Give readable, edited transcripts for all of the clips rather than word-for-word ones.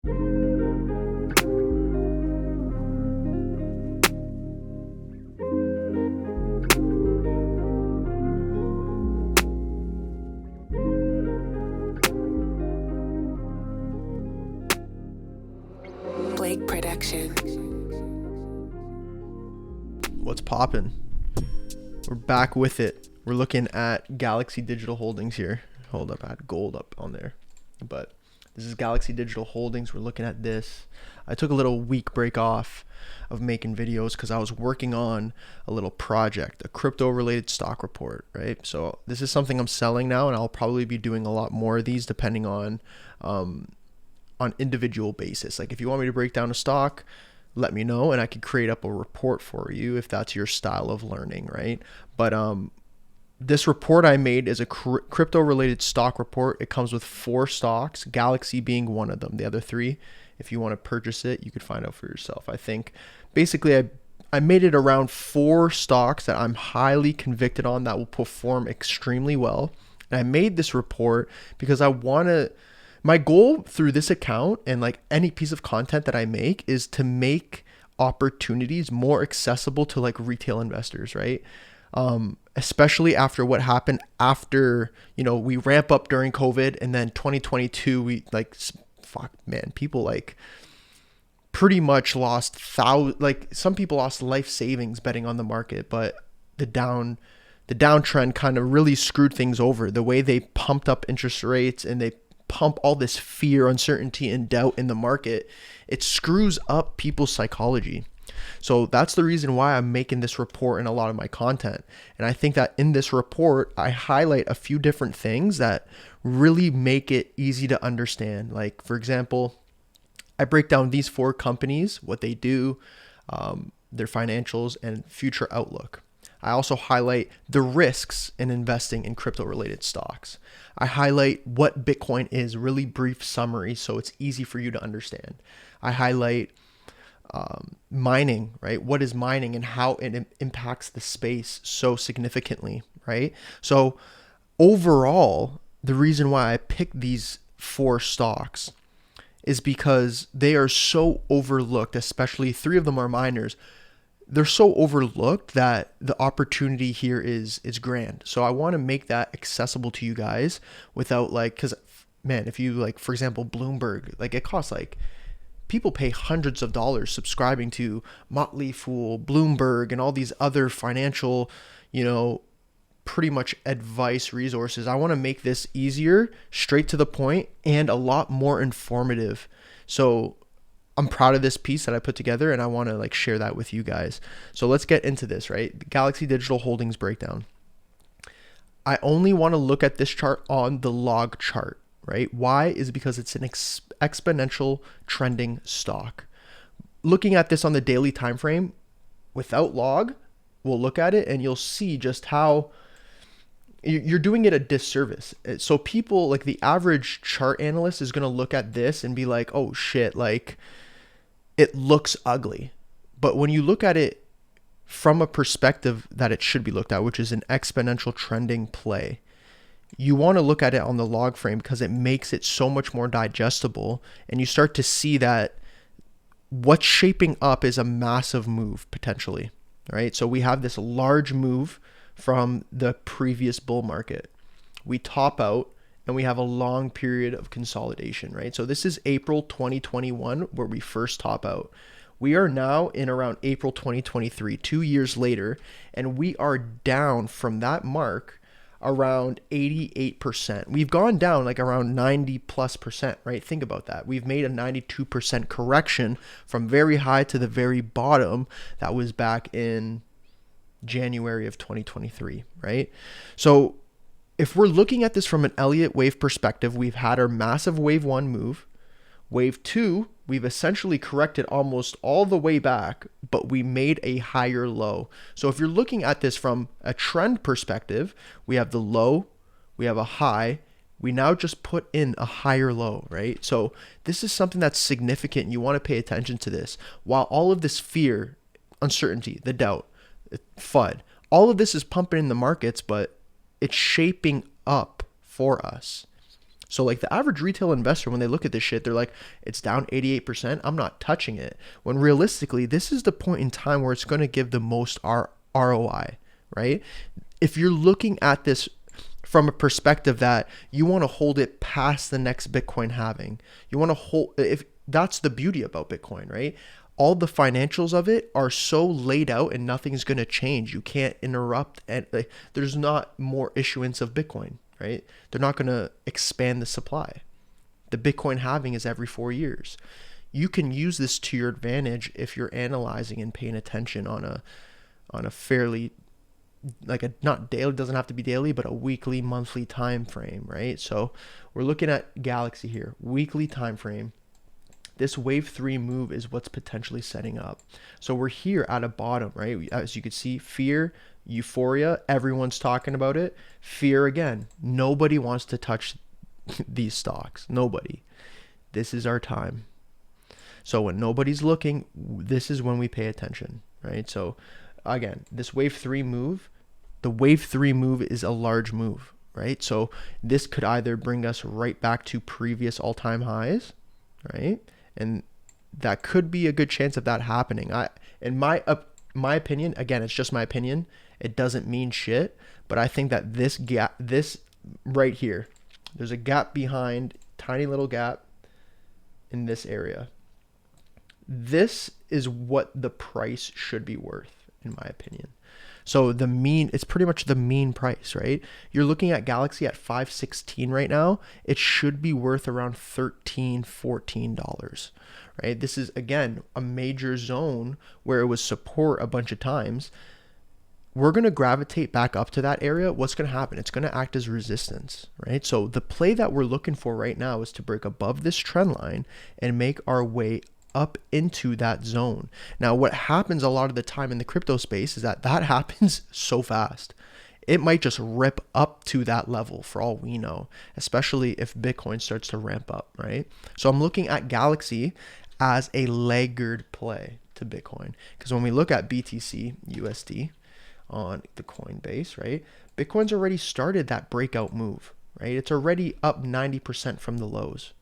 Production. What's poppin'? We're back with it. We're looking at Glxy Digital Holdings here. Hold up, I had gold up on there. But this is Glxy Digital Holdings. We're looking at this. I took a little week break off of making videos because I was working on a little project, a crypto related stock report, right? So this is something I'm selling now, and I'll probably be doing a lot more of these depending on individual basis. Like if you want me to break down a stock, let me know and I could create up a report for you if that's your style of learning, right? But this report I made is a crypto related stock report. It comes with 4 stocks, Glxy being one of them. The other 3, if you want to purchase it, you could find out for yourself. I think basically I made it around 4 stocks that I'm highly convicted on that will perform extremely well. And I made this report because my goal through this account and like any piece of content that I make is to make opportunities more accessible to like retail investors, right? Especially after what happened after, we ramp up during COVID, and then 2022, we people like pretty much lost some people lost life savings betting on the market, but the downtrend kind of really screwed things over. The way they pumped up interest rates and they pump all this fear, uncertainty, and doubt in the market, it screws up people's psychology. So that's the reason why I'm making this report and a lot of my content. And I think that in this report, I highlight a few different things that really make it easy to understand. Like, for example, I break down these 4 companies, what they do, their financials, and future outlook. I also highlight the risks in investing in crypto-related stocks. I highlight what Bitcoin is, really brief summary, so it's easy for you to understand. I highlight mining, right? What is mining and how it impacts the space so significantly, right? So overall, the reason why I picked these 4 stocks is because they are so overlooked, especially 3 of them are miners. They're so overlooked that the opportunity here is grand. So I want to make that accessible to you guys without because if you for example, Bloomberg, it costs people pay hundreds of dollars subscribing to Motley Fool, Bloomberg, and all these other financial, pretty much advice resources. I want to make this easier, straight to the point, and a lot more informative. So I'm proud of this piece that I put together, and I want to share that with you guys. So let's get into this, right? The Glxy Digital Holdings breakdown. I only want to look at this chart on the log chart, right? Why? Is because it's an exponential trending stock. Looking at this on the daily time frame without log, we'll look at it and you'll see just how you're doing it a disservice. So people, the average chart analyst is going to look at this and be like, oh shit, it looks ugly. But when you look at it from a perspective that it should be looked at, which is an exponential trending play, you want to look at it on the log frame because it makes it so much more digestible, and you start to see that what's shaping up is a massive move potentially, right? So we have this large move from the previous bull market. We top out and we have a long period of consolidation, right? So this is April 2021 where we first top out. We are now in around April 2023, 2 years later, and we are down from that mark around 88%. We've gone down around 90+%, right? Think about that. We've made a 92% correction from very high to the very bottom. That was back in January of 2023, right? So if we're looking at this from an Elliott wave perspective, we've had our massive wave 1 move. Wave 2, we've essentially corrected almost all the way back, but we made a higher low. So if you're looking at this from a trend perspective, we have the low, we have a high, we now just put in a higher low, right? So this is something that's significant, and you want to pay attention to this. While all of this fear, uncertainty, the doubt, FUD, all of this is pumping in the markets, but it's shaping up for us. So like the average retail investor, when they look at this shit, they're like, it's down 88%. I'm not touching it. When realistically, this is the point in time where it's going to give the most ROI, right? If you're looking at this from a perspective that you want to hold it past the next Bitcoin halving, you want to hold, if that's the beauty about Bitcoin, right? All the financials of it are so laid out and nothing's going to change. You can't interrupt, and like, there's not more issuance of Bitcoin, right? They're not going to expand the supply. The Bitcoin halving is every 4 years. You can use this to your advantage if you're analyzing and paying attention on a fairly, like, a not daily, doesn't have to be daily, but a weekly, monthly time frame, right? So we're looking at Glxy here, weekly time frame. This wave 3 move is what's potentially setting up. So we're here at a bottom, right? As you can see, fear, euphoria, everyone's talking about it. Fear again. Nobody wants to touch these stocks. Nobody. This is our time. So when nobody's looking, this is when we pay attention, right? So again, this wave 3 move, the wave 3 move is a large move, right? So this could either bring us right back to previous all-time highs, right? And that could be a good chance of that happening. In my opinion, again, it's just my opinion. It doesn't mean shit, but I think that this gap, this right here, there's a gap behind, tiny little gap in this area. This is what the price should be worth, in my opinion. So the mean, it's pretty much the mean price, right? You're looking at Glxy at 516 right now. It should be worth around $13, $14, right? This is, again, a major zone where it was support a bunch of times. We're going to gravitate back up to that area. What's going to happen? It's going to act as resistance, right? So the play that we're looking for right now is to break above this trend line and make our way up into that zone. Now, what happens a lot of the time in the crypto space is that happens so fast. It might just rip up to that level for all we know, especially if Bitcoin starts to ramp up, right? So I'm looking at Glxy as a laggard play to Bitcoin, because when we look at BTC USD on the Coinbase, right, Bitcoin's already started that breakout move, right? It's already up 90% from the lows,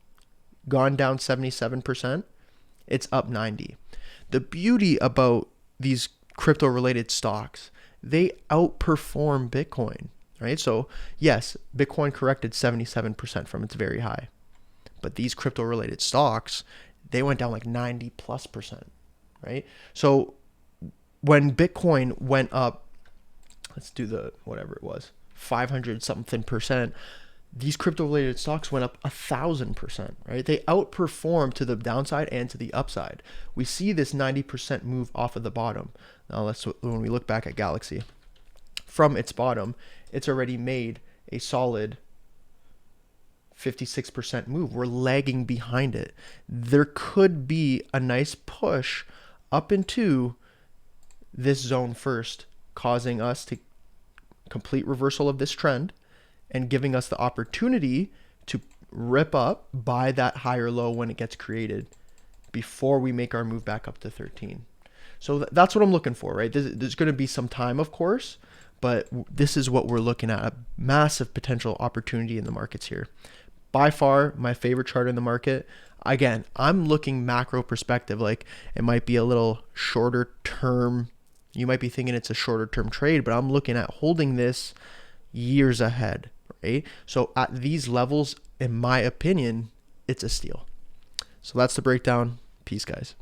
gone down 77%. It's up 90. The beauty about these crypto related stocks, they outperform Bitcoin, right? So yes, Bitcoin corrected 77% from its very high, but these crypto related stocks, they went down like 90+%, right? So when Bitcoin went up, let's do the, whatever it was, 500 something percent, these crypto related stocks went up 1,000%, right? They outperformed to the downside and to the upside. We see this 90% move off of the bottom. Now when we look back at Glxy, from its bottom, it's already made a solid 56% move. We're lagging behind it. There could be a nice push up into this zone first, causing us to complete reversal of this trend and giving us the opportunity to rip up, buy that higher low when it gets created before we make our move back up to 13. So that's what I'm looking for, right? There's going to be some time, of course, but this is what we're looking at, a massive potential opportunity in the markets here. By far, my favorite chart in the market. Again, I'm looking macro perspective, like it might be a little shorter term. You might be thinking it's a shorter term trade, but I'm looking at holding this years ahead. Right? So at these levels, in my opinion, it's a steal. So that's the breakdown. Peace, guys.